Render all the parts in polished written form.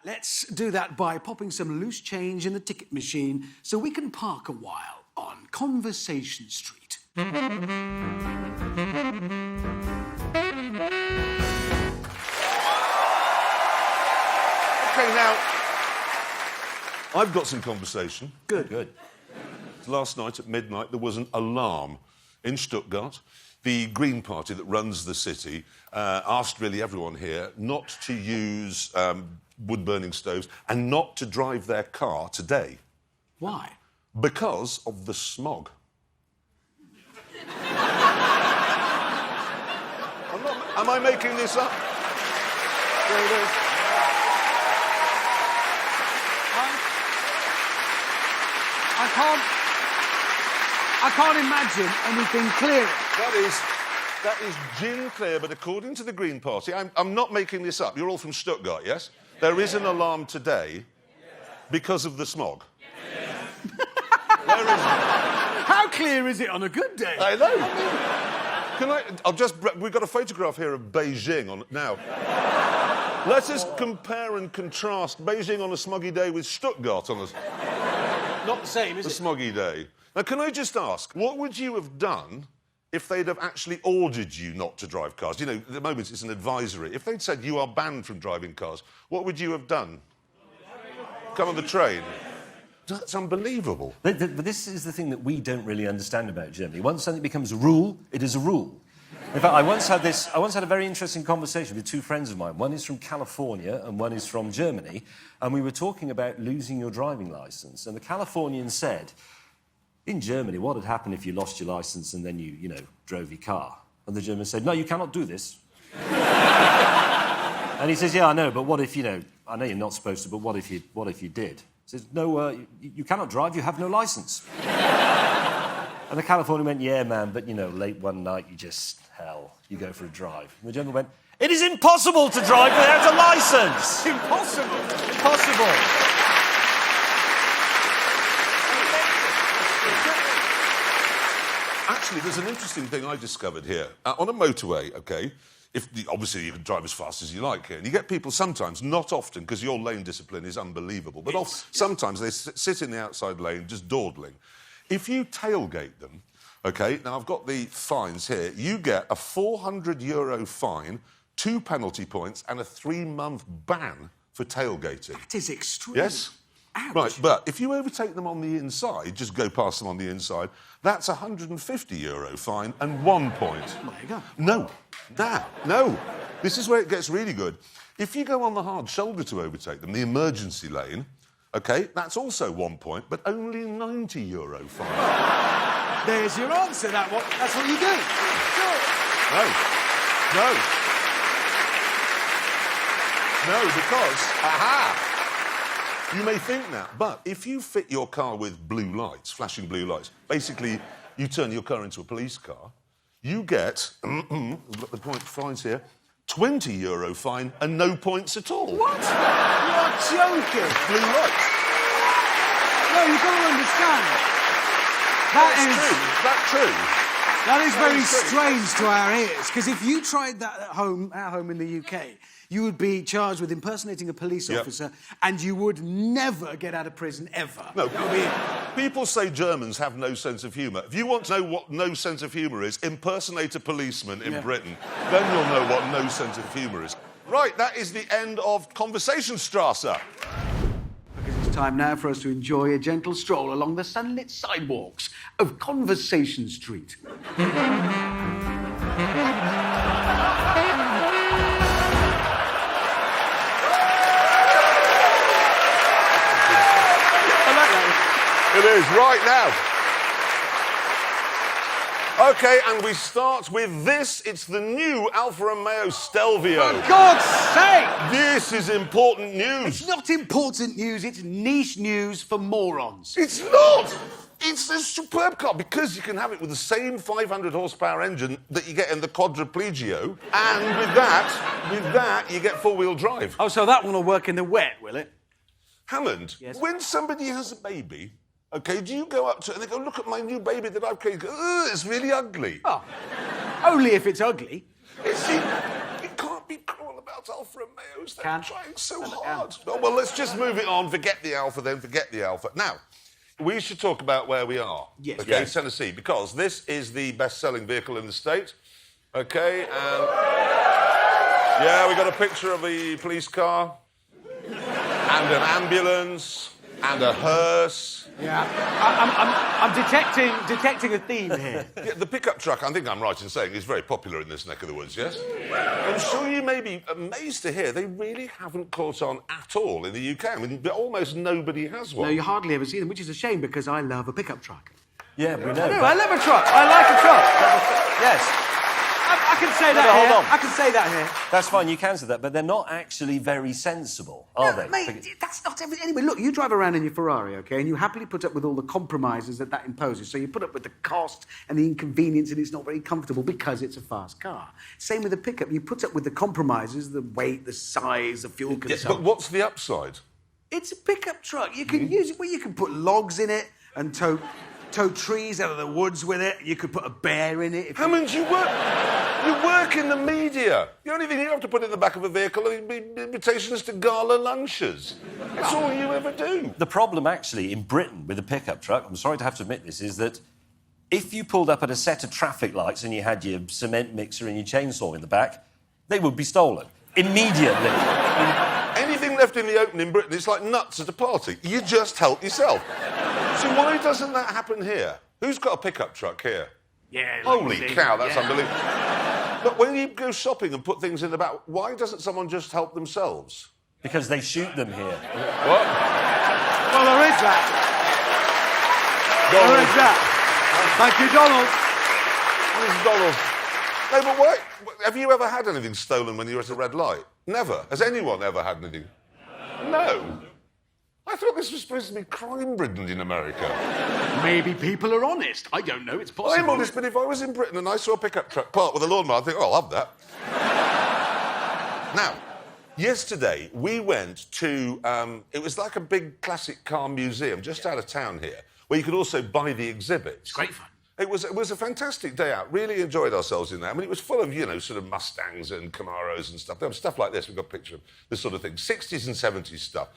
Let's do that by popping some loose change in the ticket machine so we can park a while on Conversation Street. OK, now, I've got some conversation. Good. Last night at midnight, there was an alarm in Stuttgart. The Green Party that runs the city asked really everyone here not to use wood-burning stoves and not to drive their car today. Why? Because of the smog. Am I making this up? There it is. I can't imagine anything clearer. That is gin clear, but according to the Green Party, I'm not making this up. You're all from Stuttgart, yes? There is an alarm today because of the smog. Where is it? How clear is it on a good day? I know. We've got a photograph here of Beijing on it now. Let us compare and contrast Beijing on a smoggy day with Stuttgart on a... Not the same, is a it? smoggy day. Now, can I just ask, what would you have done if they'd have actually ordered you not to drive cars? You know, at the moment it's an advisory. If they'd said you are banned from driving cars, what would you have done? Come on the train? That's unbelievable. But this is the thing that we don't really understand about Germany. Once something becomes a rule, it is a rule. In fact, I once had a very interesting conversation with two friends of mine. One is from California and one is from Germany. And we were talking about losing your driving licence. And the Californian said, in Germany, what would happen if you lost your licence and then you drove your car? And the German said, no, you cannot do this. And he says, yeah, I know, but what if, I know you're not supposed to, but what if you did? He says, no, you cannot drive, you have no licence. And the Californian went, yeah, man, but, late one night, you go for a drive. And the German went, it is impossible to drive without a licence! Impossible! Impossible! Actually, there's an interesting thing I discovered here. On a motorway, OK, obviously you can drive as fast as you like here, and you get people sometimes, not often, because your lane discipline is unbelievable, but sometimes they sit in the outside lane just dawdling. If you tailgate them, OK, now I've got the fines here, you get a €400 fine, 2 penalty points and a 3-month ban for tailgating. That is extreme. Yes? Ouch. Right, but if you overtake them on the inside, just go past them on the inside, that's a €150 fine and 1 point. Oh, my God. No. This is where it gets really good. If you go on the hard shoulder to overtake them, the emergency lane, OK, that's also 1 point, but only €90 fine. There's your answer, that's what you do. No, because, you may think that, but if you fit your car with blue lights, flashing blue lights, basically you turn your car into a police car, you get, we've got the point fines here, €20 fine and no points at all. What? You're joking. Blue lights. No, you've got to understand. That's true. That is very strange to our ears, because if you tried that at home, our home in the UK, you would be charged with impersonating a police officer and you would never get out of prison, ever. No, people say Germans have no sense of humour. If you want to know what no sense of humour is, impersonate a policeman in Britain. Then you'll know what no sense of humour is. Right, that is the end of Conversationstrasse. Because it's time now for us to enjoy a gentle stroll along the sunlit sidewalks of Conversation Street. It is, right now. OK, and we start with this. It's the new Alfa Romeo Stelvio. For God's sake! This is important news. It's not important news, it's niche news for morons. It's not! It's a superb car, because you can have it with the same 500 horsepower engine that you get in the Quadriplegio, and with that, you get four-wheel drive. Oh, so that one will work in the wet, will it? Hammond, when somebody has a baby, OK, do you go up to it and they go, look at my new baby that I've created? It's really ugly. Oh, only if it's ugly. You see, you can't be cruel about Alfa Romeo. knows? They're trying so hard. Oh, well, let's just move it on. Forget the Alpha then. Forget the Alpha. Now, we should talk about where we are. Yes. Okay, Yes. Tennessee, because this is the best-selling vehicle in the state. Okay, and... Yeah, we got a picture of a police car and an ambulance and a hearse. Yeah. I'm detecting a theme here. Yeah, the pickup truck, I think I'm right in saying, is very popular in this neck of the woods, yes? I'm sure you may be amazed to hear they really haven't caught on at all in the UK. I mean, almost nobody has one. No, you hardly ever see them, which is a shame because I love a pickup truck. Yeah, we know. No, I love a truck. I like a truck. Yes. I can say that hold here. on. I can say that here. That's fine, you can say that, but they're not actually very sensible, are they? Mate, that's not everything. Anyway, look, you drive around in your Ferrari, OK, and you happily put up with all the compromises that imposes. So you put up with the cost and the inconvenience, and it's not very comfortable because it's a fast car. Same with a pickup. You put up with the compromises, the weight, the size, the fuel Yeah, consumption. but what's the upside? It's a pickup truck. You can use it where you can put logs in it and tow trees out of the woods with it. You could put a bear in it. Hammond, you work in the media. The only thing you have to put in the back of a vehicle are invitations to gala lunches. That's all you ever do. The problem, actually, in Britain with a pickup truck, I'm sorry to have to admit this, is that if you pulled up at a set of traffic lights and you had your cement mixer and your chainsaw in the back, they would be stolen immediately. Anything left in the open in Britain, it's like nuts at a party. You just help yourself. So why doesn't that happen here? Who's got a pickup truck here? Yeah. Holy cow, that's unbelievable. But when you go shopping and put things in the back, why doesn't someone just help themselves? Because they shoot them here. What? Well, there is that. There is that. Thank you, Donald. Where's Donald? No, but why? Have you ever had anything stolen when you were at a red light? Never. Has anyone ever had anything? No. I thought this was supposed to be crime-ridden in America. Maybe people are honest. I don't know. It's possible. I'm honest, but if I was in Britain and I saw a pickup truck parked with a lawnmower, I'd think, oh, I'll have that. Now, yesterday we went to, it was like a big classic car museum just out of town here, where you could also buy the exhibits. It's great fun. It was a fantastic day out. Really enjoyed ourselves in there. I mean, it was full of, sort of Mustangs and Camaros and stuff. There was stuff like this. We've got a picture of this sort of thing. 60s and 70s stuff.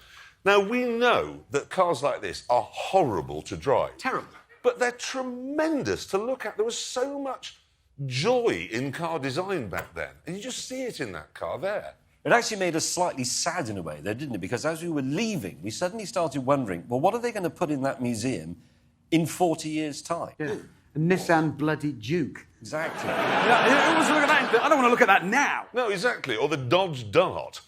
Now, we know that cars like this are horrible to drive. Terrible. But they're tremendous to look at. There was so much joy in car design back then. And you just see it in that car there. It actually made us slightly sad in a way, though, didn't it? Because as we were leaving, we suddenly started wondering, well, what are they going to put in that museum in 40 years' time? Yeah. A Nissan bloody Duke. Exactly. Yeah, who wants to look at that? I don't want to look at that now. No, exactly. Or the Dodge Dart.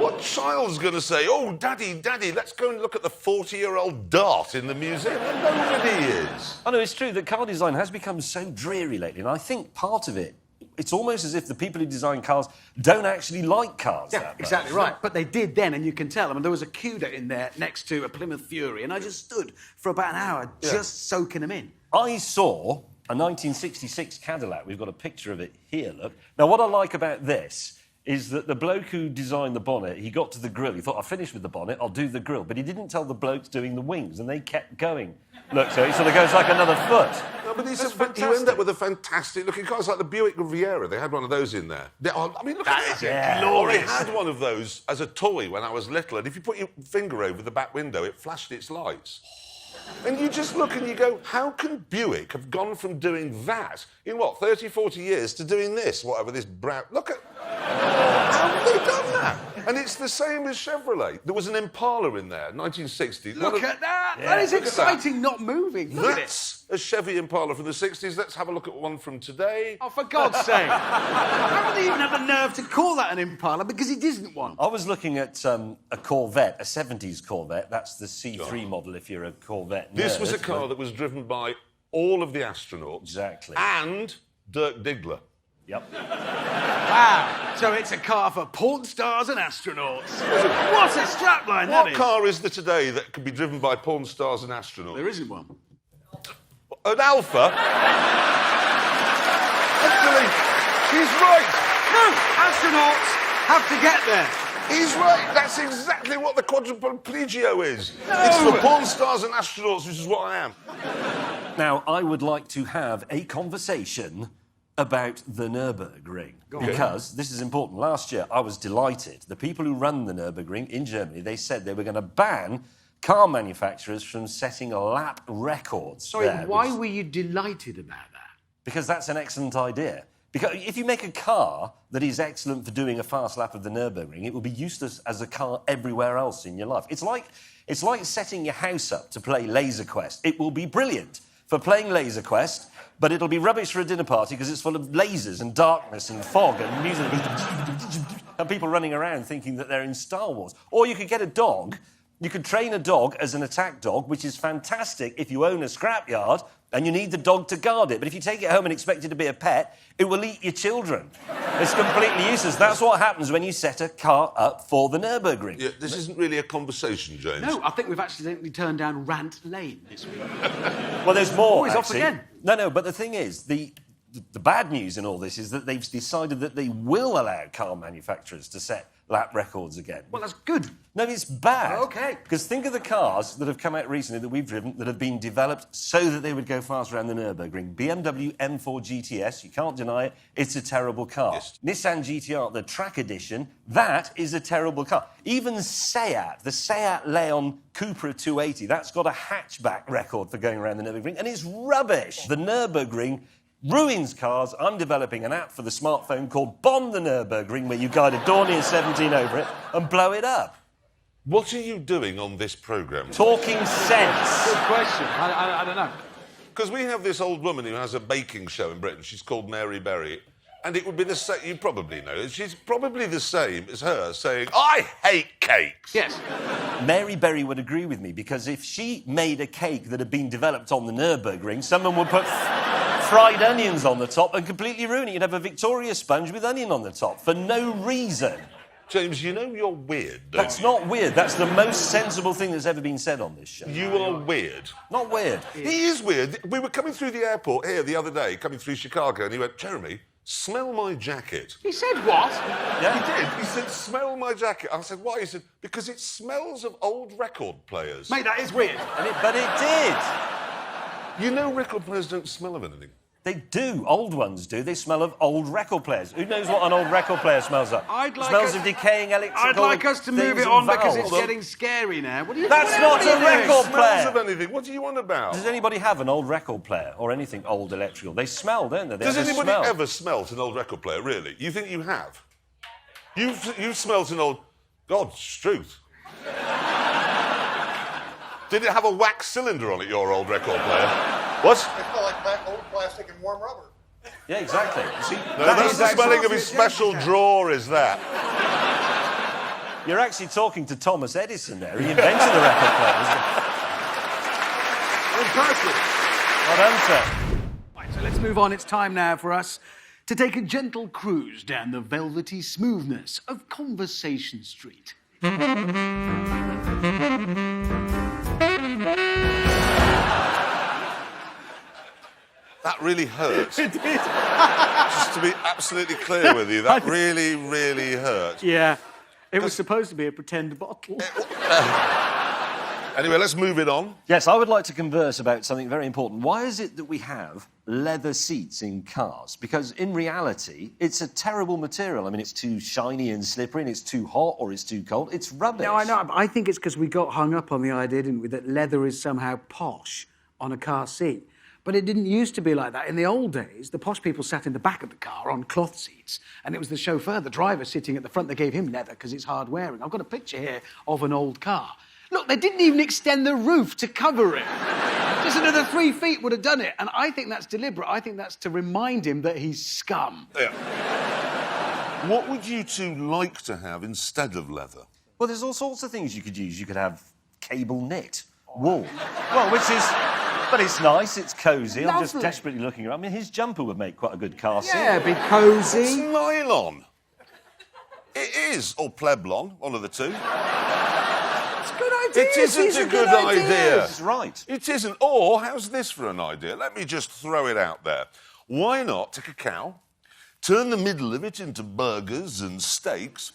What child's going to say, oh, Daddy, let's go and look at the 40-year-old Dart in the museum? Nobody is. I know, it's true that car design has become so dreary lately, and I think part of it, it's almost as if the people who design cars don't actually like cars. Yeah, exactly right. But they did then, and you can tell. I mean, there was a Cuda in there next to a Plymouth Fury, and I just stood for about an hour just soaking them in. I saw a 1966 Cadillac. We've got a picture of it here, look. Now, what I like about this is that the bloke who designed the bonnet, he got to the grille. He thought, I'll finish with the bonnet, I'll do the grille. But he didn't tell the blokes doing the wings, and they kept going. Look, so it sort of goes like another foot. No, but fantastic. you end up with a fantastic-looking car. It's like the Buick Riviera. They had one of those in there. I mean, look at that. Yeah. Glorious. I had one of those as a toy when I was little, and if you put your finger over the back window, it flashed its lights. And you just look and you go, how can Buick have gone from doing that in, 30, 40 years to doing this, whatever this brown... Look at... How have they done that? And it's the same as Chevrolet. There was an Impala in there, 1960. Look at that. Yeah. That is Look at exciting, not moving. Look at it. That's a Chevy Impala from the 60s. Let's have a look at one from today. Oh, for God's sake. How did they even have the nerve to call that an Impala? Because it isn't one. I was looking at a Corvette, a 70s Corvette. That's the C3 model if you're a Corvette nerd. This was a car that was driven by all of the astronauts. Exactly. And Dirk Diggler. Yep. Wow. So it's a car for porn stars and astronauts. What a strapline that What is. car is there today that can be driven by porn stars and astronauts? There isn't one. An Alpha? Actually, he's right. No, astronauts have to get there. He's right. That's exactly what the quadriplegio is. No. It's for porn stars and astronauts, which is what I am. Now, I would like to have a conversation about the Nürburgring, because this is important. Last year, I was delighted. The people who run the Nürburgring in Germany, they said they were going to ban car manufacturers from setting lap records. Sorry, there, why were you delighted about that? Because that's an excellent idea. Because if you make a car that is excellent for doing a fast lap of the Nürburgring, it will be useless as a car everywhere else in your life. It's like setting your house up to play Laser Quest. It will be brilliant for playing Laser Quest, but it'll be rubbish for a dinner party because it's full of lasers and darkness and fog and music and people running around thinking that they're in Star Wars. Or you could get a dog. You could train a dog as an attack dog, which is fantastic if you own a scrapyard and you need the dog to guard it. But if you take it home and expect it to be a pet, it will eat your children. It's completely useless. That's what happens when you set a car up for the Nürburgring. Yeah, this isn't really a conversation, James. No, I think we've accidentally turned down Rant Lane this week. Well, there's more, he's off again. No, but the thing is, the bad news in all this is that they've decided that they will allow car manufacturers to set lap records again. Well, that's good. No, it's bad. OK. Because think of the cars that have come out recently that we've driven that have been developed so that they would go fast around the Nürburgring. BMW M4 GTS, you can't deny it, it's a terrible car. Yes. Nissan GTR, the track edition, that is a terrible car. Even Seat, the Seat Leon Cupra 280, that's got a hatchback record for going around the Nürburgring, and it's rubbish. The Nürburgring ruins cars. I'm developing an app for the smartphone called Bomb the Nürburgring, where you guide a Dornier 17 over it and blow it up. What are you doing on this programme? Talking sense. Good question. I don't know. Because we have this old woman who has a baking show in Britain. She's called Mary Berry. And it would be the same, you probably know, she's probably the same as her saying, I hate cakes. Yes. Mary Berry would agree with me, because if she made a cake that had been developed on the Nürburgring, someone would put fried onions on the top and completely ruin it. You'd have a Victoria sponge with onion on the top for no reason. James, you know you're weird, don't That's you? not weird. That's the most sensible thing that's ever been said on this show. You are weird. Not weird. He is weird. We were coming through the airport here the other day, coming through Chicago, and he went, Jeremy, smell my jacket. He said what? Yeah. He did. He said, smell my jacket. I said, why? He said, because it smells of old record players. Mate, that is weird. But it did. You know record players don't smell of anything. They do. Old ones do. They smell of old record players. Who knows what an old record player smells of? Smells of decaying electrical I'd like us to move things it and on because valves. it's getting scary now. What are you That's doing? not a record Smells player. of anything. What do you want about? Does anybody have an old record player or anything old electrical? They smell, don't they? Does have a anybody smell. ever smelt an old record player, really? You think you have? You've smelt an old... God's truth. Did it have a wax cylinder on it, your old record player? What? They smell like old plastic and warm rubber. Yeah, exactly. See, No, that's the smelling of his special drawer, is that? You're actually talking to Thomas Edison there. He invented the record player. Impressive. Well done, sir. Right, so let's move on. It's time now for us to take a gentle cruise down the velvety smoothness of Conversation Street. That really hurt. It did. Just to be absolutely clear with you, that really, really hurt. Yeah. It was supposed to be a pretend bottle. Anyway, let's move it on. Yes, I would like to converse about something very important. Why is it that we have leather seats in cars? Because in reality, it's a terrible material. I mean, it's too shiny and slippery, and it's too hot or it's too cold. It's rubbish. No, I know. I think it's because we got hung up on the idea, didn't we, that leather is somehow posh on a car seat. But it didn't used to be like that. In the old days, the posh people sat in the back of the car on cloth seats, and it was the chauffeur, the driver, sitting at the front that gave him leather because it's hard wearing. I've got a picture here of an old car. Look, they didn't even extend the roof to cover it. Just another 3 feet would have done it. And I think that's deliberate. I think that's to remind him that he's scum. Yeah. What would you two like to have instead of leather? Well, there's all sorts of things you could use. You could have cable knit, wool. Well, which is... But it's nice, it's cosy. I'm just Lovely. desperately looking around. I mean, his jumper would make quite a good car seat. Yeah, be It's cosy. nylon. It is, or pleblon, one of the two. It's a good idea. It isn't These a are good idea. It's right. It isn't. Or, how's this for an idea? Let me just throw it out there. Why not take a cow, turn the middle of it into burgers and steaks,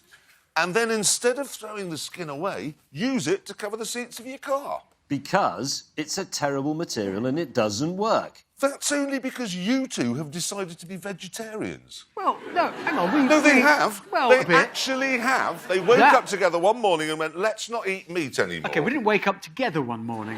and then instead of throwing the skin away, use it to cover the seats of your car? Because it's a terrible material and it doesn't work. That's only because you two have decided to be vegetarians. Well, no, hang on. No, they have. Well, they a bit. actually have. They woke up together one morning and went, let's not eat meat anymore. OK, we didn't wake up together one morning.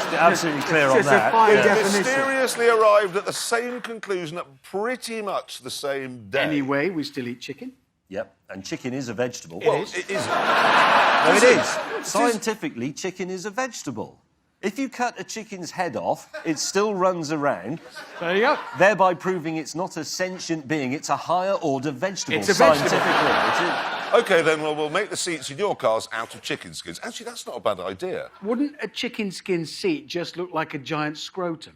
Absolutely clear on It's a that. fine They definition. mysteriously arrived at the same conclusion at pretty much the same day. Anyway, we still eat chicken. Yep, and chicken is a vegetable. Well, it is. No, it is. Scientifically, chicken is a vegetable. If you cut a chicken's head off, it still runs around, There you go. thereby proving it's not a sentient being, it's a higher order vegetable. It's a vegetable. Scientifically. OK, then, well, we'll make the seats in your cars out of chicken skins. Actually, that's not a bad idea. Wouldn't a chicken skin seat just look like a giant scrotum?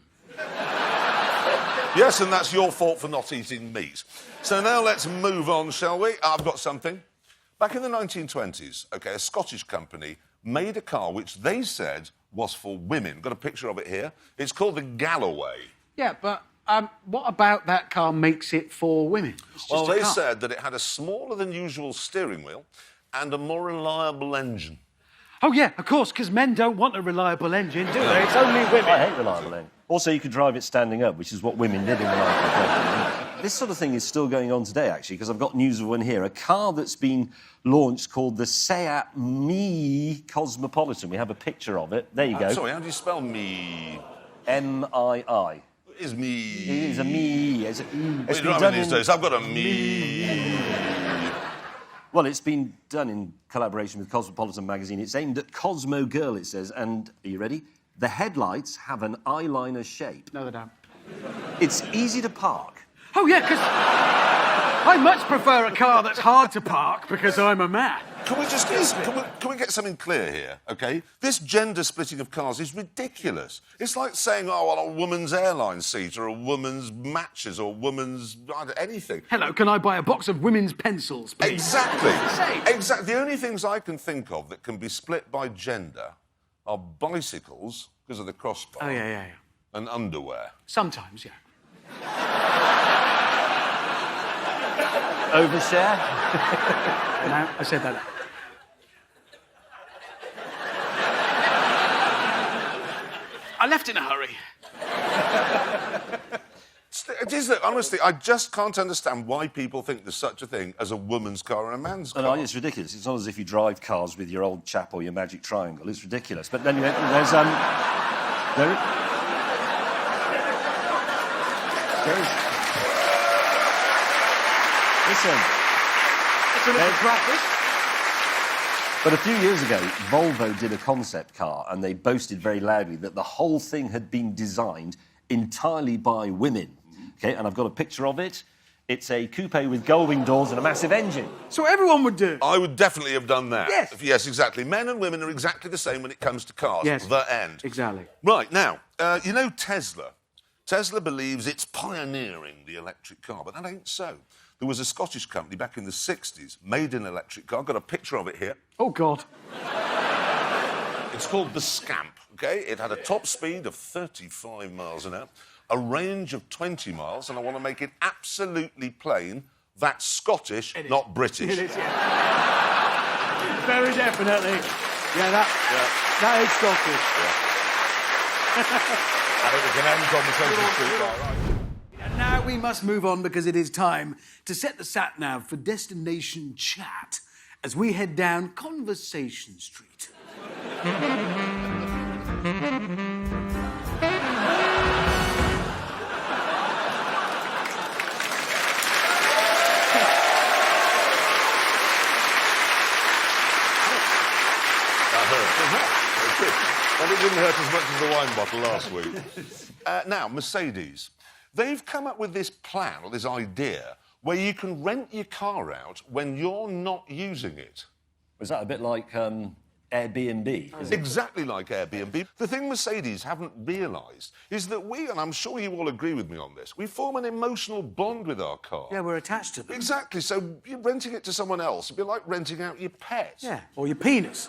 Yes, and that's your fault for not eating meat. So now let's move on, shall we? I've got something. Back in the 1920s, OK, a Scottish company made a car which they said was for women. Got a picture of it here. It's called the Galloway. Yeah, but what about that car makes it for women? It's just Well, a they car. said that it had a smaller than usual steering wheel and a more reliable engine. Oh, yeah, of course, because men don't want a reliable engine, do they? It's only women. I hate reliable engine. Also, you could drive it standing up, which is what women did in the 1920s. This sort of thing is still going on today, actually, because I've got news of one here. A car that's been launched called the Seat Mii Cosmopolitan. We have a picture of it. There you go. Sorry, how do you spell me? M-I-I. It is me. It is a Mii. It's It's been not done these in... days. I've got a me. Well, it's been done in collaboration with Cosmopolitan magazine. It's aimed at Cosmo Girl, it says. And, are you ready? The headlights have an eyeliner shape. No, they don't. It's easy to park. Oh, yeah, because I much prefer a car that's hard to park because I'm a man. Can we just can we get something clear here, OK? This gender splitting of cars is ridiculous. It's like saying, oh, well, a woman's airline seat or a woman's matches or a woman's anything. Hello, can I buy a box of women's pencils, please? Exactly. Say. Exactly. The only things I can think of that can be split by gender are bicycles, because of the crossbar, Oh, yeah. and underwear. Sometimes, yeah. Overshare? No, I said that. I left in a hurry. It is, honestly, I just can't understand why people think there's such a thing as a woman's car and a man's car. No, it's ridiculous. It's not as if you drive cars with your old chap or your magic triangle. It's ridiculous. But then there's there's listen. It's a little practice. But a few years ago, Volvo did a concept car, and they boasted very loudly that the whole thing had been designed entirely by women. Okay, and I've got a picture of it. It's a coupe with gull-wing doors and a massive engine. So everyone would do. I would definitely have done that. Yes. Yes, exactly. Men and women are exactly the same when it comes to cars. Yes. The end. Exactly. Right, now, you know Tesla? Tesla believes it's pioneering the electric car, but that ain't so. There was a Scottish company back in the 60s, made an electric car. I've got a picture of it here. Oh, God. It's called the Scamp, OK? It had a top speed of 35 miles an hour, a range of 20 miles, and I want to make it absolutely plain, that's Scottish, not British. It is, yeah. Very definitely. Yeah, that is Scottish. I think we can end conversation straight there, right? And now we must move on because it is time to set the sat-nav for destination chat as we head down Conversation Street. Well, it didn't hurt as much as the wine bottle last week. Now, Mercedes. They've come up with this plan, or this idea, where you can rent your car out when you're not using it. Was that a bit like Airbnb? Is it? Exactly like Airbnb. The thing Mercedes haven't realised is that we, and I'm sure you all agree with me on this, we form an emotional bond with our car. Yeah, we're attached to them. Exactly. So you're renting it to someone else. It'd be like renting out your pet. Yeah, or your penis.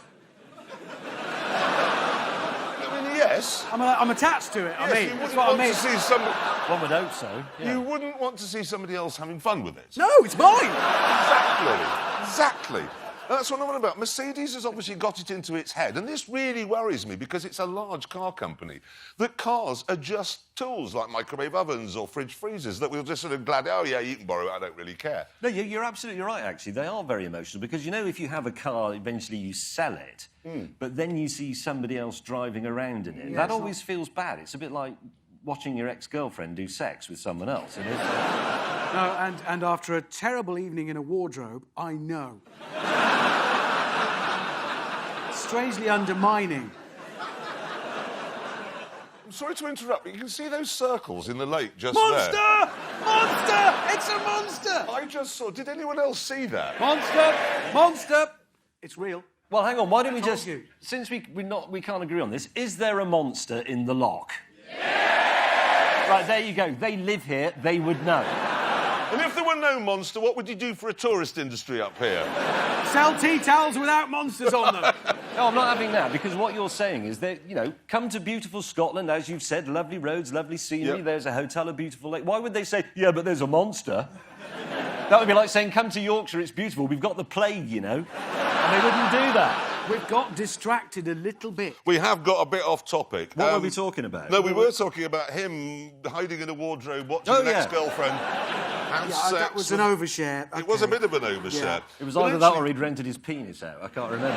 I mean, yes. I'm attached to it. Yes, I mean, you that's wouldn't what I want mean. to see somebody. One would hope so. Yeah. You wouldn't want to see somebody else having fun with it. No, it's mine. Exactly. Exactly. That's what I'm on about. Mercedes has obviously got it into its head, and this really worries me because it's a large car company, that cars are just tools like microwave ovens or fridge freezers that we'll just sort of glad, oh, yeah, you can borrow it, I don't really care. No, you're absolutely right, actually. They are very emotional because, you know, if you have a car, eventually you sell it, but then you see somebody else driving around in it. Yeah, that always feels bad. It's a bit like watching your ex-girlfriend do sex with someone else. It is. No, and after a terrible evening in a wardrobe, I know. Strangely undermining. I'm sorry to interrupt, but you can see those circles in the lake just Monster! there. Monster! It's a monster! I just saw... Did anyone else see that? Monster! Monster! It's real. Well, hang on, why don't we told just... you. Since we can't agree on this, is there a monster in the lock? Yeah! Right, there you go. They live here, they would know. And if there were no monster, what would you do for a tourist industry up here? Sell tea towels without monsters on them. No, I'm not having that, because what you're saying is that, you know, come to beautiful Scotland, as you've said, lovely roads, lovely scenery, Yep. there's a hotel, a beautiful lake. Why would they say, yeah, but there's a monster? That would be like saying, come to Yorkshire, it's beautiful, we've got the plague, you know? And they wouldn't do that. We've got distracted a little bit. We have got a bit off topic. What were we talking about? No, we were talking about him hiding in a wardrobe, watching Oh, an yeah. ex-girlfriend. Have Yeah, sex that was an and- overshare. It was a Okay. bit of an overshare. Yeah. It was But either that actually- or he'd rented his penis out. I can't remember.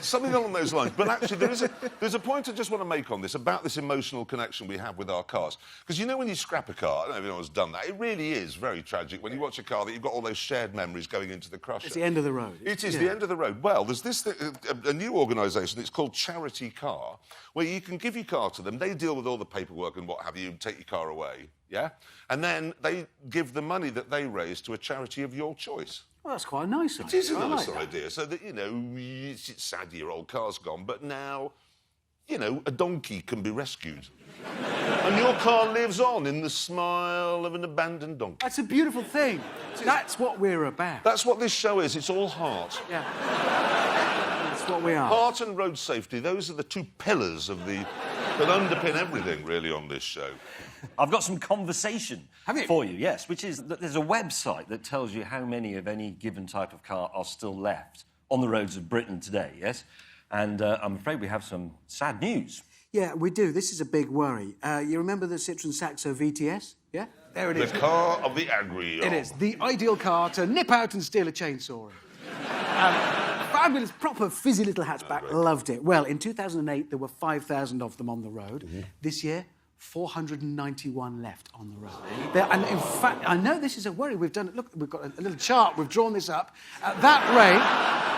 Something along those lines. But actually, there's a point I just want to make on this, about this emotional connection we have with our cars. Because you know when you scrap a car, I don't know if anyone's done that, it really is very tragic when you watch a car that you've got all those shared memories going into the crusher. It's the end of the road. It is Yeah. the end of the road. Well, there's this a new organisation, it's called Charity Car, where you can give your car to them, they deal with all the paperwork and what have you, take your car away, yeah? And then they give the money that they raise to a charity of your choice. Well, that's quite a nice It is a idea. I nice like that. idea, so that, you know, it's sad your old car's gone, but now, you know, a donkey can be rescued. And your car lives on in the smile of an abandoned donkey. That's a beautiful thing. That's what we're about. That's what this show is, it's all heart. Yeah. That's what we are. Heart and road safety, those are the two pillars of that underpin everything, really, on this show. I've got some conversation Have you? for you, yes, which is that there's a website that tells you how many of any given type of car are still left on the roads of Britain today, yes? And I'm afraid we have some sad news. Yeah, we do. This is a big worry. You remember the Citroen Saxo VTS? Yeah? There it The is. car of the agri. It is. The ideal car to nip out and steal a chainsaw in. Fabulous, proper, fizzy little hatchback. Loved it. Well, in 2008, there were 5,000 of them on the road. Mm-hmm. This year, 491 left on the road. And in fact, I know this is a worry. We've done it. Look, we've got a little chart. We've drawn this up. At that rate,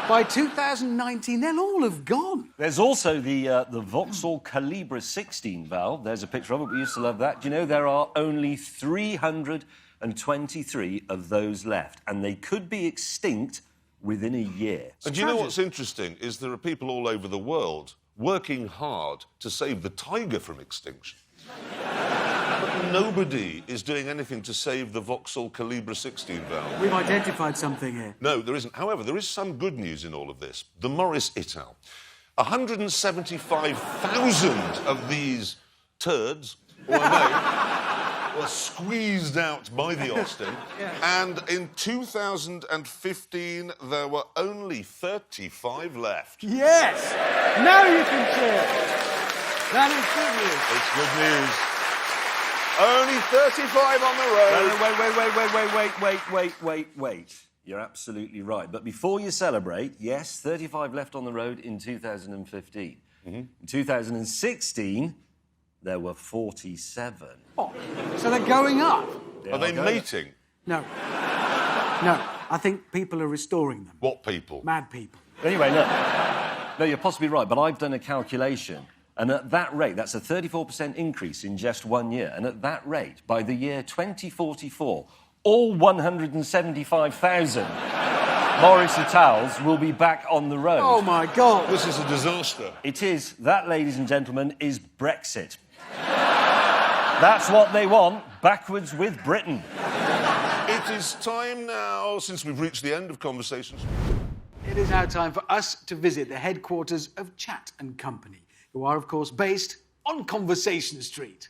by 2019, they'll all have gone. There's also the Vauxhall Calibra 16 valve. There's a picture of it. We used to love that. Do you know there are only 323 of those left, and they could be extinct within a year. And do you know what's interesting is there are people all over the world working hard to save the tiger from extinction. But nobody is doing anything to save the Vauxhall Calibra 16 valve. We've identified something here. No, there isn't. However, there is some good news in all of this. The Morris et al. 175,000 of these turds were squeezed out by the Austin. And in 2015, there were only 35 left. Yes! Now you can cheer. That is good news. It's good news. Only 35 on the road. Wait. You're absolutely right. But before you celebrate, yes, 35 left on the road in 2015. In 2016, there were 47. Oh, so they're going up? Are they mating? No. No. I think people are restoring them. What people? Mad people. Anyway, look. No, you're possibly right, but I've done a calculation. And at that rate, that's a 34% increase in just 1 year. And at that rate, by the year 2044, all 175,000 Morris et al.'s will be back on the road. Oh, my God. This is a disaster. It is. That, ladies and gentlemen, is Brexit. That's what they want, backwards with Britain. It is time now, since we've reached the end of conversations. It is now time for us to visit the headquarters of Chat & Company, who are, of course, based on Conversation Street.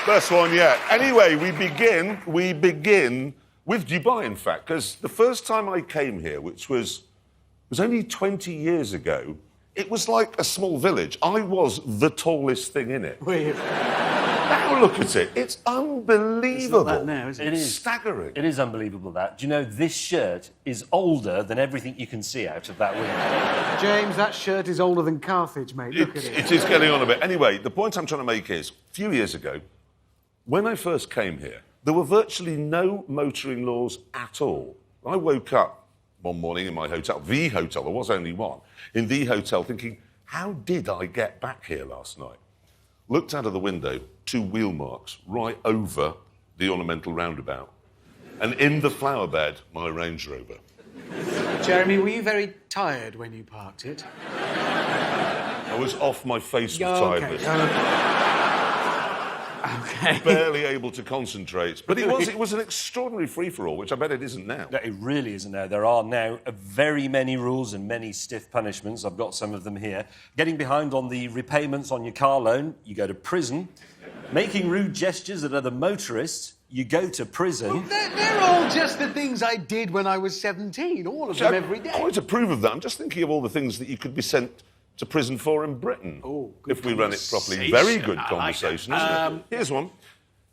Best one yet. Anyway, we begin with Dubai, in fact, because the first time I came here, which was only 20 years ago, it was like a small village. I was the tallest thing in it. Now look at it. It's unbelievable. It's not that now, is it? It is. Staggering. It is unbelievable, that. Do you know, this shirt is older than everything you can see out of that window. James, that shirt is older than Carthage, mate. Look at it. It is getting on a bit. Anyway, the point I'm trying to make is, a few years ago, when I first came here, there were virtually no motoring laws at all. I woke up one morning in my hotel, the hotel, there was only one, in the hotel thinking, how did I get back here last night? Looked out of the window, 2 wheel marks right over the ornamental roundabout. And in the flower bed, my Range Rover. Jeremy, were you very tired when you parked it? I was off my face with Okay. tiredness. Okay. Barely able to concentrate. But it was an extraordinary free-for-all, which I bet it isn't now. No, it really isn't now. There are now very many rules and many stiff punishments. I've got some of them here. Getting behind on the repayments on your car loan, you go to prison. Making rude gestures at other motorists, you go to prison. They're all just the things I did when I was 17, all of them every day. I quite approve of that. I'm just thinking of all the things that you could be sent to prison for in Britain. Oh, good if we run it properly. conversation. Very good I like conversation, that. isn't it? Here's one.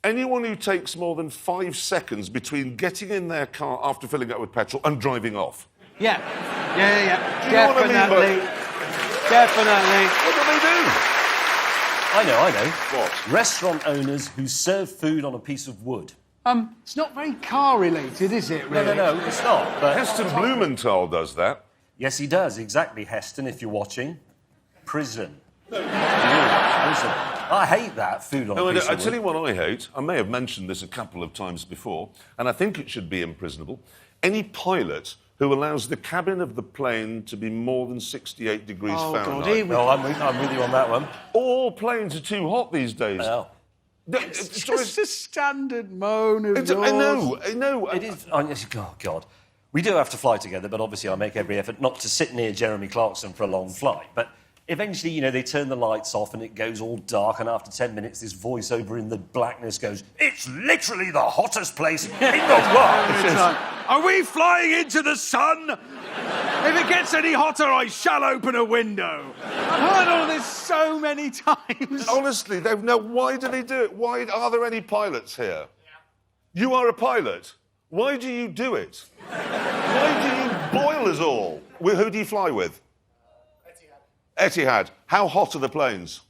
Anyone who takes more than 5 seconds between getting in their car after filling up with petrol and driving off. Yeah. Do you know what I mean by- Definitely. What do they do? I know. What? Restaurant owners who serve food on a piece of wood. It's not very car-related, is it, really? No, it's not. But Heston Blumenthal does that. yes, he does. Exactly, Heston, if you're watching. Prison. Prison. I hate that, food on a piece I of tell wood. you what I hate. I may have mentioned this a couple of times before, and I think it should be imprisonable. Any pilot who allows the cabin of the plane to be more than 68 degrees Fahrenheit. God, here we No, I'm with you on that one. All planes are too hot these days. Well, It's just a standard moan of yours. I know. it is... Oh, God. We do have to fly together, but obviously I make every effort not to sit near Jeremy Clarkson for a long flight. But eventually, you know, they turn the lights off and it goes all dark, and after 10 minutes, this voiceover in the blackness goes, "It's literally the hottest place in the world." Are we flying into the sun? If it gets any hotter, I shall open a window. I've heard all this so many times. Honestly, why do they do it? Why are there any pilots here? You are a pilot. Why do you do it? Why do you boil us all? Who do you fly with? Etihad. How hot are the planes?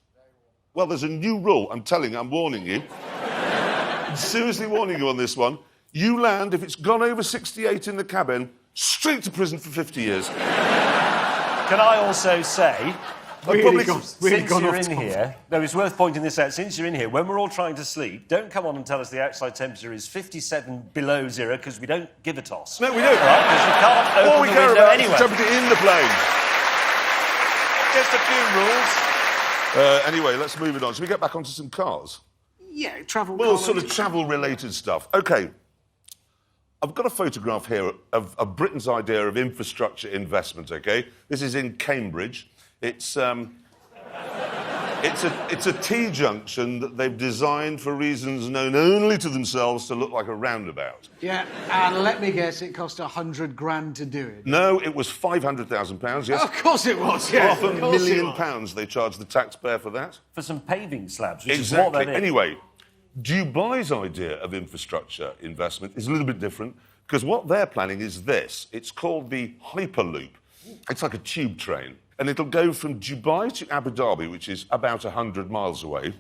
Well, there's a new rule. I'm warning you. I'm seriously warning you on this one. You land, if it's gone over 68 in the cabin, straight to prison for 50 years. Can I also say... Since you're in here, no, it's worth pointing this out. Since you're in here, when we're all trying to sleep, don't come on and tell us the outside temperature is 57 below zero, because we don't give a toss. No, we don't. All right, because you can't All open we the care window about anyway. is the temperature in the plane. Just a few rules. Anyway, let's move it on. Shall we get back onto some cars? Yeah, travel. Well, sort of travel-related stuff. OK. I've got a photograph here of Britain's idea of infrastructure investment, OK? This is in Cambridge. It's a T-junction that they've designed for reasons known only to themselves to look like a roundabout. Yeah, and let me guess, it cost 100 grand to do it. No, it was £500,000, yes. Of course it was, yeah. £500,000 they charged the taxpayer for that. For some paving slabs, which Exactly. is what that is. Anyway, Dubai's idea of infrastructure investment is a little bit different, because what they're planning is this. It's called the Hyperloop. It's like a tube train. And it'll go from Dubai to Abu Dhabi, which is about 100 miles away,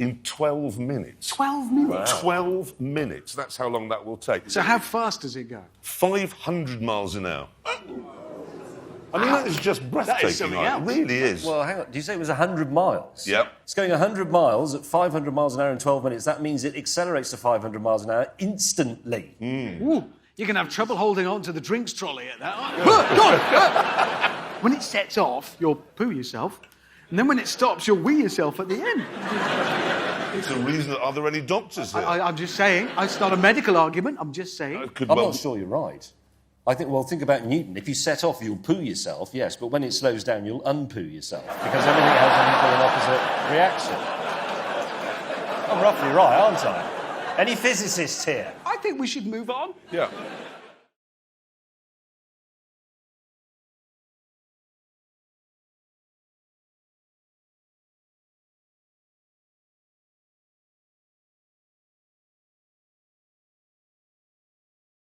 in 12 minutes. 12 minutes? Wow. 12 minutes. That's how long that will take. So how fast does it go? 500 miles an hour. I mean, that is just breathtaking. something right? else. It really is. Well, hang on. Do you say it was 100 miles? Yep. It's going 100 miles at 500 miles an hour in 12 minutes. That means it accelerates to 500 miles an hour instantly. Ooh, you're going to have trouble holding on to the drinks trolley at that, aren't you? When it sets off, you'll poo yourself, and then when it stops, you'll wee yourself at the end. It's a reason. Are there any doctors here? I'm just saying. It's not a medical argument. I'm just saying. Could I'm well- not sure you're right. I think, well, think about Newton. If you set off, you'll poo yourself, yes, but when it slows down, you'll unpoo yourself, because everything has an equal and opposite reaction. I'm roughly right, aren't I? Any physicists here? I think we should move on. Yeah.